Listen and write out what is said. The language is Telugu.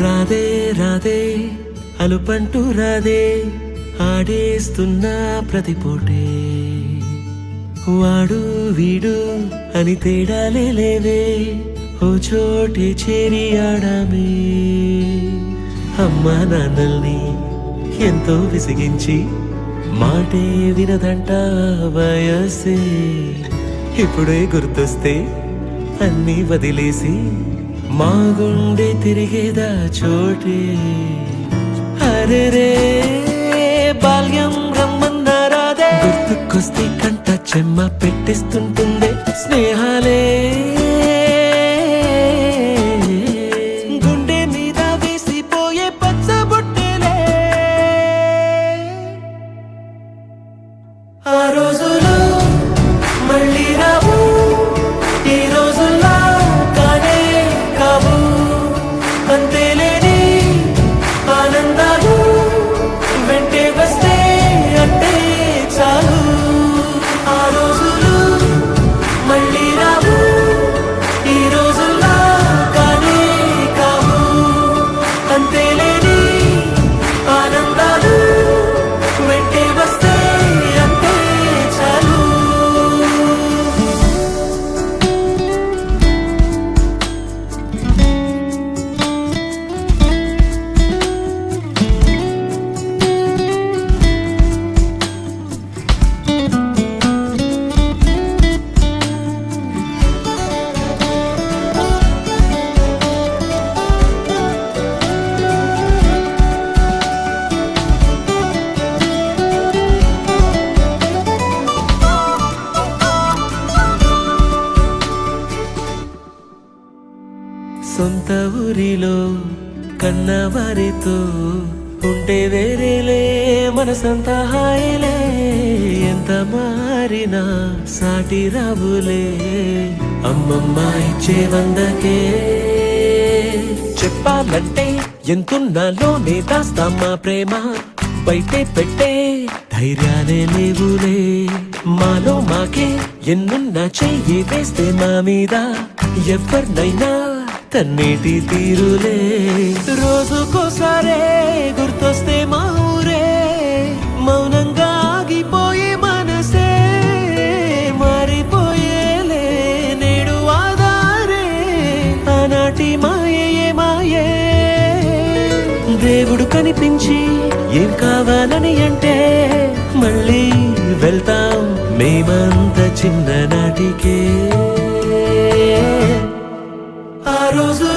రాధే రాధే అలుపంటూ రాధే ఆడేస్తున్నా ప్రతిపోటే వాడు వీడు అని తేడాలే లేవే ఓ చోటే చేరి ఆడామే అమ్మా నాన్నల్ని ఎంతో విసిగించి మాటే వినదంట వయసే ఇప్పుడే గుర్తొస్తే అన్నీ వదిలేసి మా గుండె తిరిగేదా చోటే అరే రే బాల్యం రమ్మన్నారాదే గుర్తుకొస్తే కంట చెమ్మ పెట్టిస్తుంటుందే స్నేహాలే గుండె మీద వేసిపోయే పచ్చబొట్టెలే ఆ రోజులు మళ్ళీ రావు ఈ రోజుల్లో కానే కావు అంతేలేని ఆనందాలు వెంటే వస్తే అంటే చాలు ఆ రోజులు మళ్ళీ రావు ఈ రోజుల్లో కానే కావు అంతేలేని ఆనందాలు వెంటే వస్తే అంటే చాలు సొంత ఊరిలో కన్నవారితో ఉంటే వేరేలే మనసంతా హాయిలే ఎంత మారినా సాటి రావులే అమ్మమ్మ ఇచ్చే వందకే చెప్పాలంటే ఎంతున్నాలోనే దాస్తామా ప్రేమ బయటే పెట్టే ధైర్యాలే లేవులే మాలో మాకే ఎన్నున్నా చెయ్యి వేస్తే మా మీద ఎవరినైనా తన్నేటి తీరులే రోజుకోసారే గుర్తొస్తే మా ఊరే మౌనంగా ఆగిపోయే మనసే మారిపోయేలే నేడు ఆధారే ఆనాటి మాయే మాయే దేవుడు కనిపించి ఏం కావాలని అంటే మళ్ళీ వెళ్తాం మేమంత చిన్ననాటికే ఆ రోజు